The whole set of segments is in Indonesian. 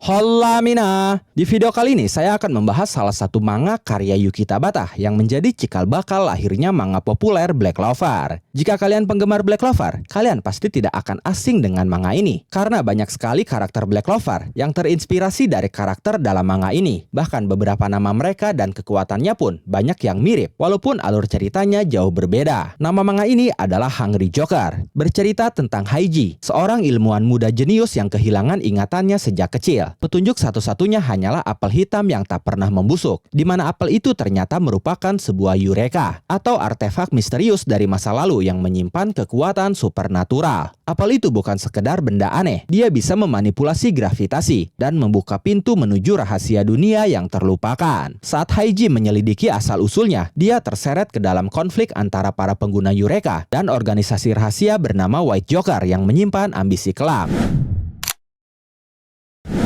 Hola Mina! Di video kali ini saya akan membahas salah satu manga karya Yuki Tabata yang menjadi cikal bakal lahirnya manga populer Black Clover. Jika kalian penggemar Black Clover, kalian pasti tidak akan asing dengan manga ini. Karena banyak sekali karakter Black Clover yang terinspirasi dari karakter dalam manga ini. Bahkan beberapa nama mereka dan kekuatannya pun banyak yang mirip, walaupun alur ceritanya jauh berbeda. Nama manga ini adalah Hungry Joker, bercerita tentang Haiji, seorang ilmuwan muda jenius yang kehilangan ingatannya sejak kecil. Petunjuk satu-satunya hanyalah apel hitam yang tak pernah membusuk, di mana apel itu ternyata merupakan sebuah Eureka atau artefak misterius dari masa lalu yang menyimpan kekuatan supernatural. Apel itu bukan sekedar benda aneh, dia bisa memanipulasi gravitasi dan membuka pintu menuju rahasia dunia yang terlupakan. Saat Haiji menyelidiki asal-usulnya, dia terseret ke dalam konflik antara para pengguna Eureka dan organisasi rahasia bernama White Joker yang menyimpan ambisi kelam.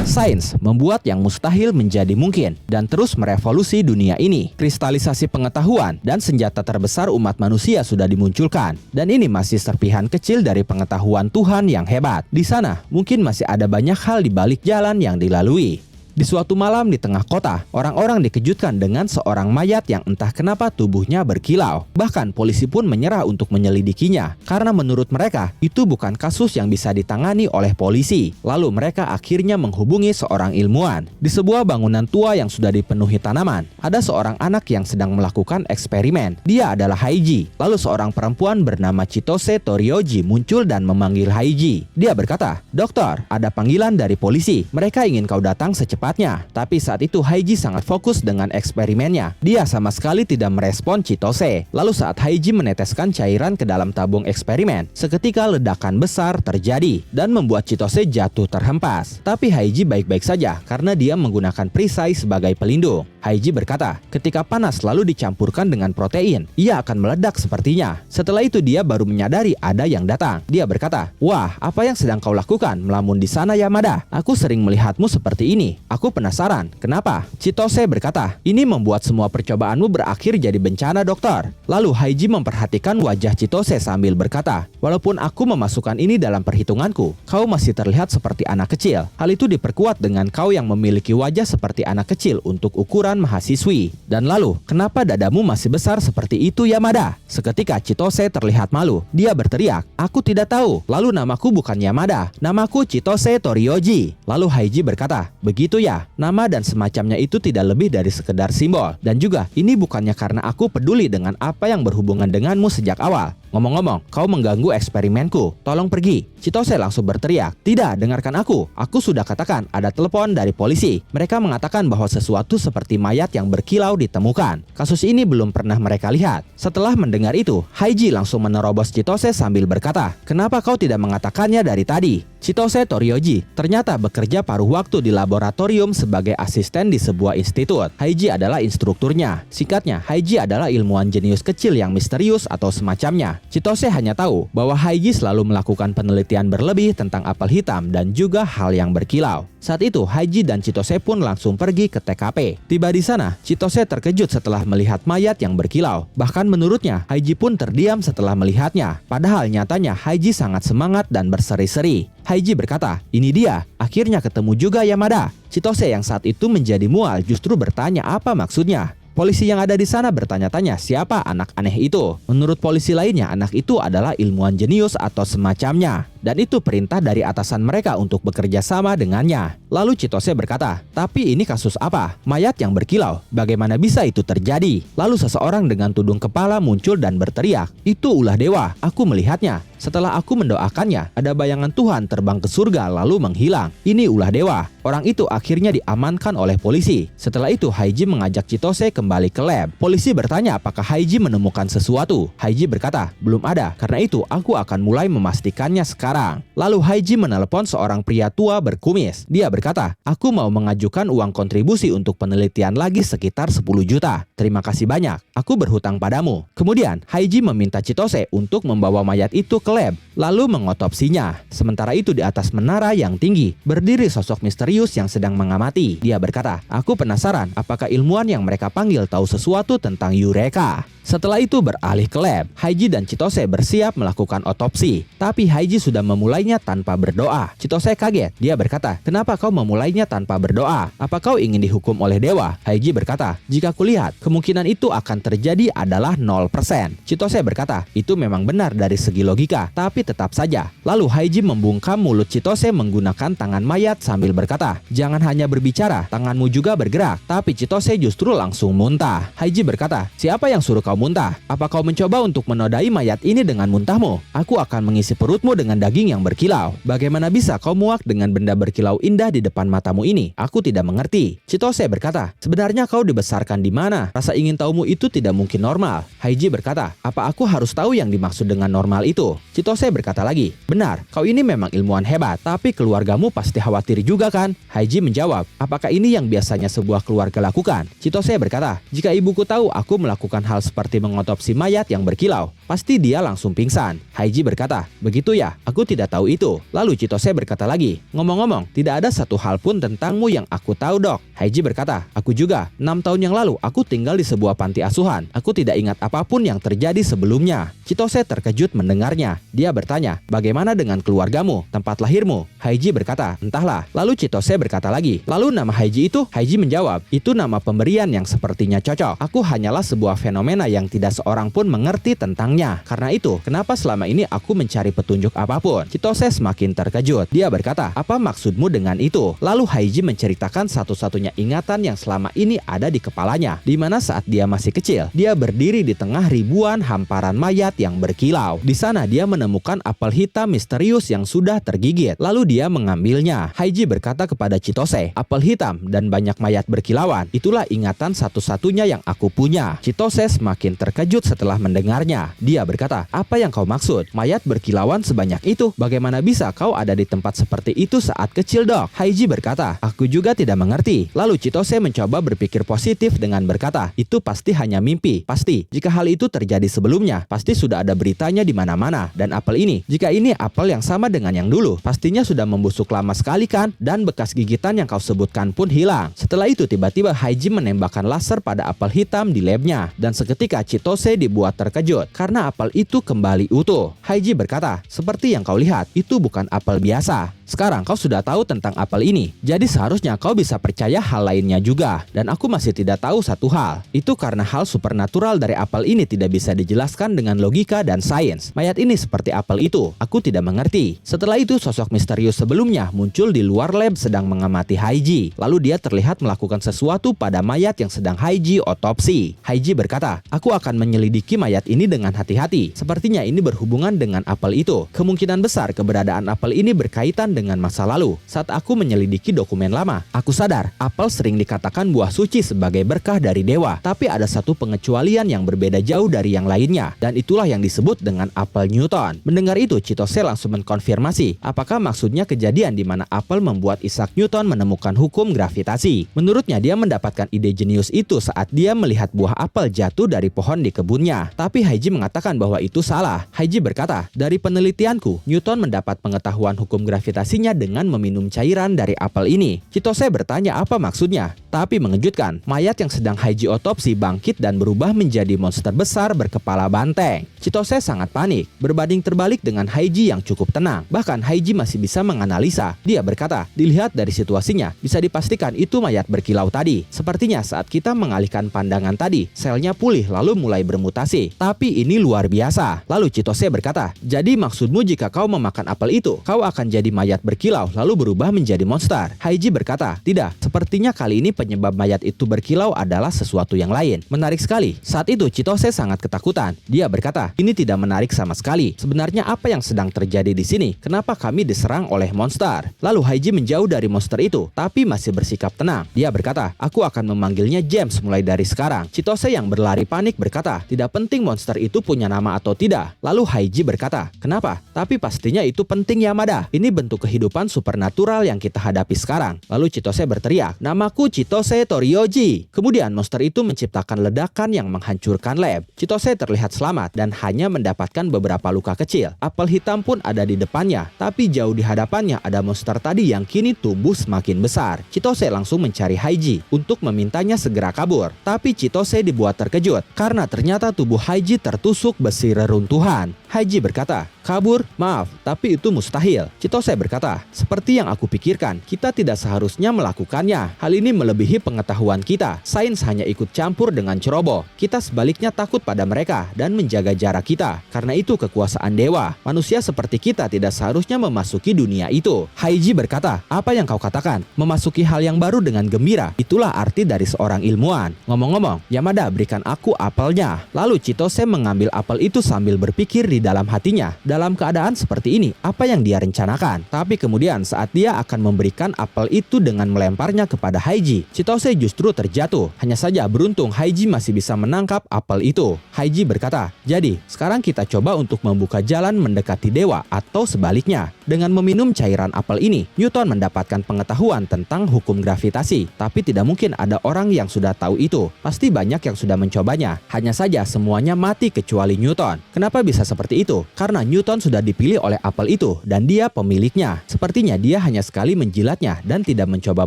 Sains membuat yang mustahil menjadi mungkin dan terus merevolusi dunia ini. Kristalisasi pengetahuan dan senjata terbesar umat manusia sudah dimunculkan. Dan ini masih serpihan kecil dari pengetahuan Tuhan yang hebat. Di sana mungkin masih ada banyak hal di balik jalan yang dilalui. Di suatu malam di tengah kota, orang-orang dikejutkan dengan seorang mayat yang entah kenapa tubuhnya berkilau. Bahkan polisi pun menyerah untuk menyelidikinya, karena menurut mereka itu bukan kasus yang bisa ditangani oleh polisi. Lalu mereka akhirnya menghubungi seorang ilmuwan. Di sebuah bangunan tua yang sudah dipenuhi tanaman, ada seorang anak yang sedang melakukan eksperimen. Dia adalah Haiji. Lalu seorang perempuan bernama Chitose Torioji muncul dan memanggil Haiji. Dia berkata, "Dokter, ada panggilan dari polisi. Mereka ingin kau datang secepatnya." Tapi saat itu Haiji sangat fokus dengan eksperimennya. Dia sama sekali tidak merespon Chitose. Lalu saat Haiji meneteskan cairan ke dalam tabung eksperimen, seketika ledakan besar terjadi dan membuat Chitose jatuh terhempas. Tapi Haiji baik-baik saja karena dia menggunakan perisai sebagai pelindung. Haiji berkata, ketika panas lalu dicampurkan dengan protein, ia akan meledak sepertinya. Setelah itu dia baru menyadari ada yang datang. Dia berkata, "Wah, apa yang sedang kau lakukan melamun di sana Yamada? Aku sering melihatmu seperti ini. Aku penasaran, kenapa?" Chitose berkata, "Ini membuat semua percobaanmu berakhir jadi bencana, dokter." Lalu Haiji memperhatikan wajah Chitose sambil berkata, "Walaupun aku memasukkan ini dalam perhitunganku, kau masih terlihat seperti anak kecil. Hal itu diperkuat dengan kau yang memiliki wajah seperti anak kecil untuk ukuran mahasiswi. Dan lalu, kenapa dadamu masih besar seperti itu Yamada?" Seketika Chitose terlihat malu. Dia berteriak, "Aku tidak tahu. Lalu namaku bukan Yamada. Namaku Chitose Torioji." Lalu Haiji berkata, "Begitu ya, nama dan semacamnya itu tidak lebih dari sekedar simbol. Dan juga, ini bukannya karena aku peduli dengan apa yang berhubungan denganmu sejak awal. Ngomong-ngomong, kau mengganggu eksperimenku. Tolong pergi." Chitose langsung berteriak, "Tidak, dengarkan aku. Aku sudah katakan ada telepon dari polisi. Mereka mengatakan bahwa sesuatu seperti mayat yang berkilau ditemukan. Kasus ini belum pernah mereka lihat." Setelah mendengar itu, Haiji langsung menerobos Chitose sambil berkata, "Kenapa kau tidak mengatakannya dari tadi?" Chitose Torioji ternyata bekerja paruh waktu di laboratorium sebagai asisten di sebuah institut. Haiji adalah instrukturnya. Singkatnya, Haiji adalah ilmuwan jenius kecil yang misterius atau semacamnya. Chitose hanya tahu bahwa Haiji selalu melakukan penelitian berlebih tentang apel hitam dan juga hal yang berkilau. Saat itu, Haiji dan Chitose pun langsung pergi ke TKP. Tiba di sana, Chitose terkejut setelah melihat mayat yang berkilau. Bahkan menurutnya, Haiji pun terdiam setelah melihatnya. Padahal nyatanya Haiji sangat semangat dan berseri-seri. Haiji berkata, "Ini dia, akhirnya ketemu juga Yamada." Chitose yang saat itu menjadi mual justru bertanya apa maksudnya. Polisi yang ada di sana bertanya-tanya siapa anak aneh itu. Menurut polisi lainnya, anak itu adalah ilmuwan jenius atau semacamnya. Dan itu perintah dari atasan mereka untuk bekerja sama dengannya. Lalu Chitose berkata, "Tapi ini kasus apa? Mayat yang berkilau, bagaimana bisa itu terjadi?" Lalu seseorang dengan tudung kepala muncul dan berteriak, "Itu ulah dewa, aku melihatnya. Setelah aku mendoakannya, ada bayangan Tuhan terbang ke surga lalu menghilang. Ini ulah dewa." Orang itu akhirnya diamankan oleh polisi. Setelah itu Haiji mengajak Chitose kembali ke lab. Polisi bertanya apakah Haiji menemukan sesuatu. Haiji berkata, "Belum ada, karena itu aku akan mulai memastikannya sekarang." Lalu Haiji menelepon seorang pria tua berkumis. Dia berkata, "Aku mau mengajukan uang kontribusi untuk penelitian lagi sekitar 10 juta. Terima kasih banyak, aku berhutang padamu." Kemudian Haiji meminta Chitose untuk membawa mayat itu ke lab, lalu mengotopsinya. Sementara itu di atas menara yang tinggi, berdiri sosok misterius yang sedang mengamati. Dia berkata, "Aku penasaran apakah ilmuwan yang mereka panggil tahu sesuatu tentang Eureka." Setelah itu beralih ke lab. Haiji dan Chitose bersiap melakukan otopsi. Tapi Haiji sudah memulainya tanpa berdoa. Chitose kaget. Dia berkata, "Kenapa kau memulainya tanpa berdoa? Apa kau ingin dihukum oleh dewa?" Haiji berkata, "Jika kulihat, kemungkinan itu akan terjadi adalah 0%. Chitose berkata, "Itu memang benar dari segi logika, tapi tetap saja." Lalu Haiji membungkam mulut Chitose menggunakan tangan mayat sambil berkata, "Jangan hanya berbicara, tanganmu juga bergerak." Tapi Chitose justru langsung muntah. Haiji berkata, "Siapa yang suruh kau muntah? Apa kau mencoba untuk menodai mayat ini dengan muntahmu? Aku akan mengisi perutmu dengan daging yang berkilau. Bagaimana bisa kau muak dengan benda berkilau indah di depan matamu ini? Aku tidak mengerti." Chitose berkata, "Sebenarnya kau dibesarkan di mana? Rasa ingin tahumu itu tidak mungkin normal." Haiji berkata, "Apa aku harus tahu yang dimaksud dengan normal itu?" Chitose berkata lagi, "Benar, kau ini memang ilmuwan hebat, tapi keluargamu pasti khawatir juga kan?" Haiji menjawab, "Apakah ini yang biasanya sebuah keluarga lakukan?" Chitose berkata, "Jika ibuku tahu aku melakukan hal seperti mengotopsi mayat yang berkilau, pasti dia langsung pingsan." Haiji berkata, "Begitu ya, aku tidak tahu itu." Lalu Chitose berkata lagi, "Ngomong-ngomong, tidak ada satu hal pun tentangmu yang aku tahu, Dok." Haiji berkata, "Aku juga. 6 tahun yang lalu aku tinggal di sebuah panti asuhan. Aku tidak ingat apapun yang terjadi sebelumnya." Chitose terkejut mendengarnya. Dia bertanya, "Bagaimana dengan keluargamu, tempat lahirmu?" Haiji berkata, "Entahlah." Lalu Chitose berkata lagi, "Lalu nama Haiji itu?" Haiji menjawab, "Itu nama pemberian yang sepertinya cocok. Aku hanyalah sebuah fenomena yang tidak seorang pun mengerti tentangnya. Karena itu, kenapa selama ini aku mencari petunjuk apapun?" Chitose semakin terkejut. Dia berkata, "Apa maksudmu dengan itu?" Lalu Haiji menceritakan satu-satunya ingatan yang selama ini ada di kepalanya, di mana saat dia masih kecil, dia berdiri di tengah ribuan hamparan mayat yang berkilau. Di sana dia menemukan apel hitam misterius yang sudah tergigit. Lalu dia mengambilnya. Haiji berkata kepada Chitose, "Apel hitam dan banyak mayat berkilauan, itulah ingatan satu-satunya yang aku punya." Chitose semakin terkejut setelah mendengarnya. Dia berkata, "Apa yang kau maksud? Mayat berkilauan sebanyak itu? Bagaimana bisa kau ada di tempat seperti itu saat kecil, Dok?" Haiji berkata, "Aku juga tidak mengerti." Lalu Chitose mencoba berpikir positif dengan berkata, "Itu pasti hanya mimpi. Pasti, jika hal itu terjadi sebelumnya, pasti sudah ada beritanya di mana-mana. Dan apel ini, jika ini apel yang sama dengan yang dulu, pastinya sudah membusuk lama sekali kan? Dan bekas gigitan yang kau sebutkan pun hilang." Setelah itu tiba-tiba Haiji menembakkan laser pada apel hitam di labnya. Dan seketika Chitose dibuat terkejut karena apel itu kembali utuh. Haiji berkata, "Seperti yang kau lihat, itu bukan apel biasa. Sekarang kau sudah tahu tentang apel ini, jadi seharusnya kau bisa percaya hal lainnya juga. Dan aku masih tidak tahu satu hal. Itu karena hal supernatural dari apel ini tidak bisa dijelaskan dengan logika dan sains. Mayat ini seperti apel itu. Aku tidak mengerti." Setelah itu sosok misterius sebelumnya muncul di luar lab sedang mengamati Haiji. Lalu dia terlihat melakukan sesuatu pada mayat yang sedang Haiji otopsi. Haiji berkata, "Aku akan menyelidiki mayat ini dengan hati-hati. Sepertinya ini berhubungan dengan apel itu. Kemungkinan besar keberadaan apel ini berkaitan dengan masa lalu. Saat aku menyelidiki dokumen lama, aku sadar apel sering dikatakan buah suci sebagai berkah dari dewa. Tapi ada satu pengecualian yang berbeda jauh dari yang lainnya. Dan itulah yang disebut dengan apel Newton." Mendengar itu, Chitose langsung mengkonfirmasi, apakah maksudnya kejadian di mana apel membuat Isaac Newton menemukan hukum gravitasi. Menurutnya dia mendapatkan ide jenius itu saat dia melihat buah apel jatuh dari pohon di kebunnya. Tapi Haiji mengatakan bahwa itu salah. Haiji berkata, "Dari penelitianku, Newton mendapat pengetahuan hukum gravitasinya dengan meminum cairan dari apel ini." Chitose bertanya apa maksudnya. Tapi mengejutkan, mayat yang sedang Haiji otopsi bangkit dan berubah menjadi monster besar berkepala banteng. Chitose sangat panik, berbanding terbalik dengan Haiji yang cukup tenang. Bahkan Haiji masih bisa menganalisa. Dia berkata, "Dilihat dari situasinya, bisa dipastikan itu mayat berkilau tadi. Sepertinya saat kita mengalihkan pandangan tadi, selnya pulih lalu mulai bermutasi. Tapi ini luar biasa." Lalu Chitose berkata, "Jadi maksudmu jika kau memakan apel itu, kau akan jadi mayat berkilau lalu berubah menjadi monster?" Haiji berkata, "Tidak, sepertinya kali ini penyebab mayat itu berkilau adalah sesuatu yang lain." Menarik sekali. Saat itu Chitose sangat ketakutan. Dia berkata, "Ini tidak menarik sama sekali. Sebenarnya apa yang sedang terjadi di sini? Kenapa kami diserang oleh monster?" Lalu Haiji menjauh dari monster itu, tapi masih bersikap tenang. Dia berkata, "Aku akan memanggilnya James mulai dari sekarang." Chitose yang berlari panik berkata, "Tidak penting monster itu punya nama atau tidak." Lalu Haiji berkata, "Kenapa? Tapi pastinya itu penting, Yamada. Ini bentuk makhluk kehidupan supernatural yang kita hadapi sekarang. Lalu Chitose berteriak, "Namaku Chitose Toriyoji." Kemudian monster itu menciptakan ledakan yang menghancurkan lab. Chitose terlihat selamat dan hanya mendapatkan beberapa luka kecil. Apel hitam pun ada di depannya, tapi jauh di hadapannya ada monster tadi yang kini tumbuh semakin besar. Chitose langsung mencari Haiji untuk memintanya segera kabur. Tapi Chitose dibuat terkejut karena ternyata tubuh Haiji tertusuk besi reruntuhan. Haiji berkata, "Kabur? Maaf, tapi itu mustahil." Chitose berkata, "Seperti yang aku pikirkan, kita tidak seharusnya melakukannya. Hal ini melebihi pengetahuan kita. Sains hanya ikut campur dengan ceroboh. Kita sebaliknya takut pada mereka dan menjaga jarak kita. Karena itu kekuasaan dewa. Manusia seperti kita tidak seharusnya memasuki dunia itu." Haiji berkata, "Apa yang kau katakan? Memasuki hal yang baru dengan gembira. Itulah arti dari seorang ilmuwan. Ngomong-ngomong, Yamada, berikan aku apelnya." Lalu Chitose mengambil apel itu sambil berpikir di dalam hatinya. Dalam keadaan seperti ini, apa yang dia rencanakan? Tapi kemudian saat dia akan memberikan apel itu dengan melemparnya kepada Haiji, Chitose justru terjatuh. Hanya saja beruntung Haiji masih bisa menangkap apel itu. Haiji berkata, "Jadi, sekarang kita coba untuk membuka jalan mendekati dewa atau sebaliknya." Dengan meminum cairan apel ini, Newton mendapatkan pengetahuan tentang hukum gravitasi. Tapi tidak mungkin ada orang yang sudah tahu itu. Pasti banyak yang sudah mencobanya. Hanya saja semuanya mati kecuali Newton. Kenapa bisa seperti itu? Karena Newton sudah dipilih oleh apel itu dan dia pemiliknya. Sepertinya dia hanya sekali menjilatnya dan tidak mencoba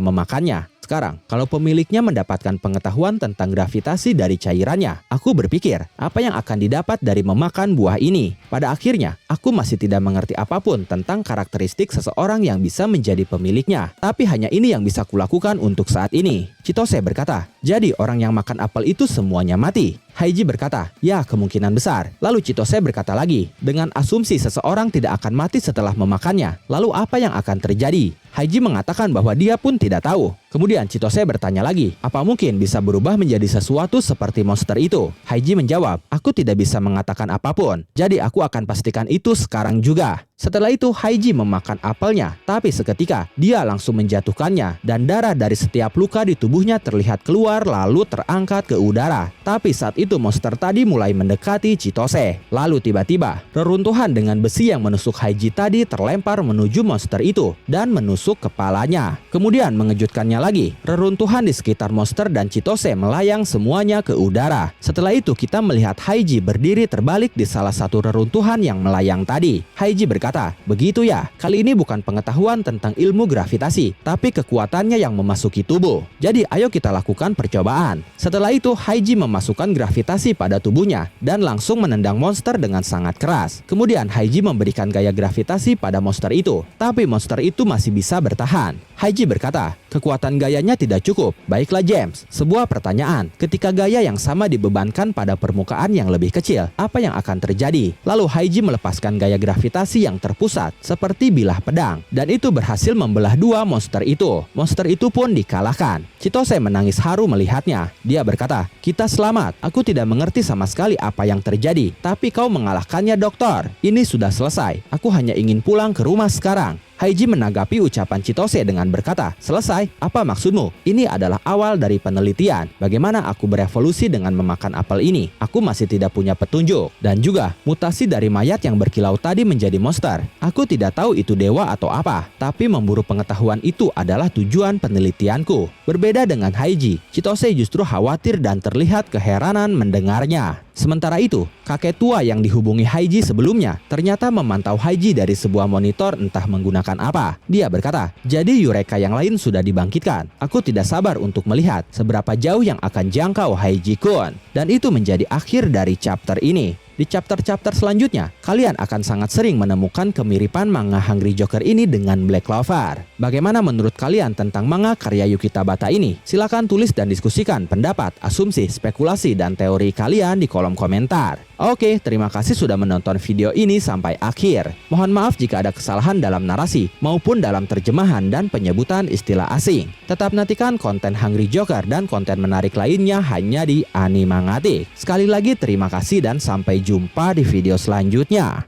memakannya. Sekarang, kalau pemiliknya mendapatkan pengetahuan tentang gravitasi dari cairannya, aku berpikir, apa yang akan didapat dari memakan buah ini? Pada akhirnya, aku masih tidak mengerti apapun tentang karakteristik seseorang yang bisa menjadi pemiliknya. Tapi hanya ini yang bisa kulakukan untuk saat ini. Chitose berkata, "Jadi orang yang makan apel itu semuanya mati?" Haiji berkata, "Ya, kemungkinan besar." Lalu Chitose berkata lagi, "Dengan asumsi seseorang tidak akan mati setelah memakannya, lalu apa yang akan terjadi?" Haiji mengatakan bahwa dia pun tidak tahu. Kemudian Chitose bertanya lagi, "Apa mungkin bisa berubah menjadi sesuatu seperti monster itu?" Haiji menjawab, "Aku tidak bisa mengatakan apapun, jadi aku akan pastikan itu sekarang juga." Setelah itu Haiji memakan apelnya, tapi seketika dia langsung menjatuhkannya dan darah dari setiap luka di tubuhnya terlihat keluar lalu terangkat ke udara. Tapi saat itu monster tadi mulai mendekati Chitose. Lalu tiba-tiba reruntuhan dengan besi yang menusuk Haiji tadi terlempar menuju monster itu dan menusuk kepalanya. Kemudian mengejutkannya lagi, reruntuhan di sekitar monster dan Chitose melayang semuanya ke udara. Setelah itu kita melihat Haiji berdiri terbalik di salah satu reruntuhan yang melayang tadi. Haiji berkata, "Begitu ya, kali ini bukan pengetahuan tentang ilmu gravitasi, tapi kekuatannya yang memasuki tubuh. Jadi ayo kita lakukan percobaan." Setelah itu Haiji memasukkan gravitasi pada tubuhnya dan langsung menendang monster dengan sangat keras. Kemudian Haiji memberikan gaya gravitasi pada monster itu, tapi monster itu masih bisa bertahan. Haiji berkata, "Kekuatan gayanya tidak cukup." "Baiklah James, sebuah pertanyaan. Ketika gaya yang sama dibebankan pada permukaan yang lebih kecil, apa yang akan terjadi?" Lalu Haiji melepaskan gaya gravitasi yang terpusat seperti bilah pedang, dan itu berhasil membelah dua monster itu. Monster itu pun dikalahkan. Chitose menangis haru melihatnya. Dia berkata, "Kita selamat. Aku tidak mengerti sama sekali apa yang terjadi, tapi kau mengalahkannya, dokter. Ini sudah selesai. Aku hanya ingin pulang ke rumah sekarang." Haiji menanggapi ucapan Chitose dengan berkata, "Selesai? Apa maksudmu? Ini adalah awal dari penelitian. Bagaimana aku berevolusi dengan memakan apel ini? Aku masih tidak punya petunjuk. Dan juga, mutasi dari mayat yang berkilau tadi menjadi monster. Aku tidak tahu itu dewa atau apa. Tapi memburu pengetahuan itu adalah tujuan penelitianku." Berbeda dengan Haiji, Chitose justru khawatir dan terlihat keheranan mendengarnya. Sementara itu, kakek tua yang dihubungi Haiji sebelumnya ternyata memantau Haiji dari sebuah monitor entah menggunakan apa. Dia berkata, "Jadi Eureka yang lain sudah dibangkitkan. Aku tidak sabar untuk melihat seberapa jauh yang akan jangkau Haiji-kun." Dan itu menjadi akhir dari chapter ini. Di chapter-chapter selanjutnya, kalian akan sangat sering menemukan kemiripan manga Hungry Joker ini dengan Black Clover. Bagaimana menurut kalian tentang manga karya Yuki Tabata ini? Silakan tulis dan diskusikan pendapat, asumsi, spekulasi, dan teori kalian di kolom komentar. Oke, terima kasih sudah menonton video ini sampai akhir. Mohon maaf jika ada kesalahan dalam narasi maupun dalam terjemahan dan penyebutan istilah asing. Tetap nantikan konten Hungry Joker dan konten menarik lainnya hanya di Animangatik. Sekali lagi terima kasih dan sampai jumpa di video selanjutnya.